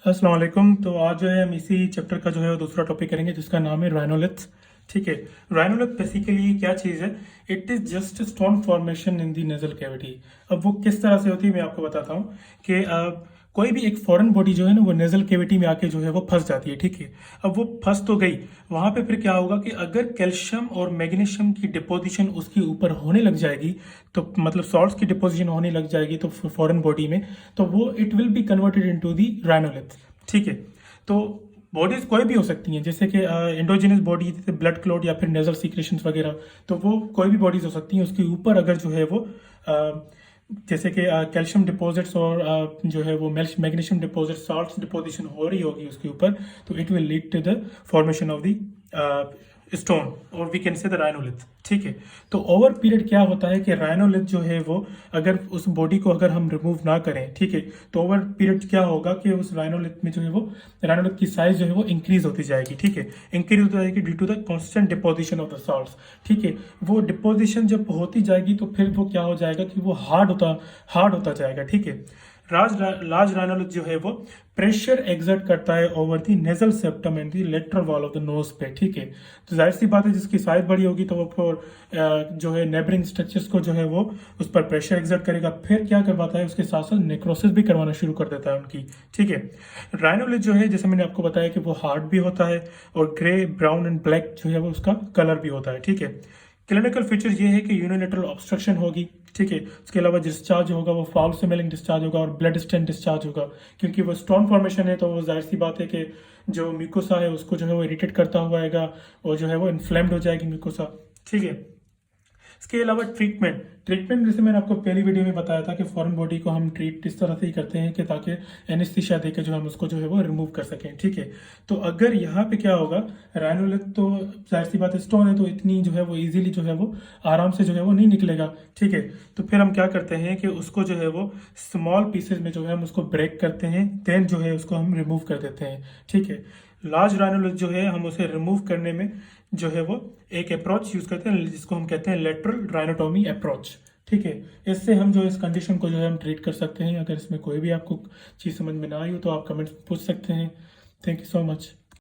अस्सलाम वालेकुम। तो आज जो है हम इसी चैप्टर का जो है वो दूसरा टॉपिक करेंगे जिसका नाम है राइनोलिथ्स। ठीक है। राइनोलिथ बेसिकली क्या चीज़ है? It is just stone formation in the nasal cavity. अब वो किस तरह से होती है मैं आपको बताता हूँ कि कोई भी एक फॉरेन बॉडी जो है ना वो नेजल कैविटी में आके जो है वो फंस जाती है। ठीक है। अब वो फंस तो गई, वहां पे फिर क्या होगा कि अगर कैल्शियम और मैग्नीशियम की डिपोजिशन उसके ऊपर होने लग जाएगी, तो मतलब सॉल्ट्स की डिपोजिशन होने लग जाएगी तो फॉरेन बॉडी में, तो वो it will be converted into the rhinolith. ठीक है। तो बॉडीज कोई भी हो सकती हैं, जैसे कि एंडोजिनस बॉडी जैसे ब्लड क्लॉट या फिर नेजल सीक्रेशन वगैरह, तो वो कोई भी बॉडीज हो सकती हैं। उसके ऊपर अगर जो है वो जैसे कि कैल्शियम डिपॉजिट्स और जो है वो मैग्नीशियम डिपॉजिट सॉल्ट्स डिपोजिशन हो रही होगी उसके ऊपर, तो it will lead to the formation of the stone और we can say the rhinolith. ठीक है। तो ओवर पीरियड क्या होता है कि राइनोलिथ जो है वो अगर उस बॉडी को अगर हम रिमूव ना करें, ठीक है, तो ओवर पीरियड क्या होगा कि उस राइनोलिथ में जो है वो राइनोलिथ की साइज जो है वो इंक्रीज होती जाएगी। ठीक है। इंक्रीज होती जाएगी due to the constant deposition of the salts. ठीक है। वो डिपोजिशन जब होती जाएगी तो फिर वो क्या हो जाएगा कि वो हार्ड होता जाएगा। ठीक है। लार्ज राइनोलिथ जो है वो प्रेशर एग्जर्ट करता है over the nasal septum and the lateral wall of the nose पे। ठीक है। तो जाहिर सी बात है जिसकी साइज बड़ी होगी तो वो फिर जो है नेबरिंग स्ट्रक्चर्स को जो है वो उस पर प्रेशर एग्जर्ट करेगा, फिर क्या करवाता है उसके साथ साथ नेक्रोसिस भी करवाना शुरू कर देता है उनकी। ठीक है। राइनोलिथ जो है जैसे मैंने आपको बताया कि वो हार्ड भी होता है और ग्रे ब्राउन एंड ब्लैक जो है वो उसका कलर भी होता है। ठीक है। क्लिनिकल फीचर ये है कि यूनिलेटरल ऑब्स्ट्रक्शन होगी। ठीक है। उसके अलावा डिस्चार्ज होगा वो फाउल स्मेलिंग डिस्चार्ज होगा और ब्लड स्टेन डिस्चार्ज होगा, क्योंकि वो स्टोन फॉर्मेशन है तो वो जाहिर सी बात है कि जो म्यूकोसा है उसको जो है वो इरिटेट करता हुआ आएगा और जो है वो इन्फ्लेम्ड हो जाएगी म्यूकोसा। ठीक है। इसके अलावा ट्रीटमेंट जैसे मैंने आपको पहली वीडियो में बताया था कि फॉरेन बॉडी को हम ट्रीट इस तरह से ही करते हैं कि ताकि एनेस्थीसिया देकर जो हम उसको जो है वो रिमूव कर सकें। ठीक है। तो अगर यहाँ पे क्या होगा, राइनोलिथ तो जाहिर सी बात है स्टोन है तो इतनी जो है वो इजीली जो है वो आराम से जो है वो नहीं निकलेगा। ठीक है। तो फिर हम क्या करते हैं कि उसको जो है वो स्मॉल पीसेज में जो है हम उसको ब्रेक करते हैं, देन जो है उसको हम रिमूव कर देते हैं। ठीक है। लार्ज राइनोलिथ जो है हम उसे रिमूव करने में जो है वो एक अप्रोच यूज करते हैं जिसको हम कहते हैं लेटरल राइनोटॉमी अप्रोच। ठीक है। इससे हम जो इस कंडीशन को जो है हम ट्रीट कर सकते हैं। अगर इसमें कोई भी आपको चीज़ समझ में ना आई हो तो आप कमेंट्स पूछ सकते हैं। Thank you so much.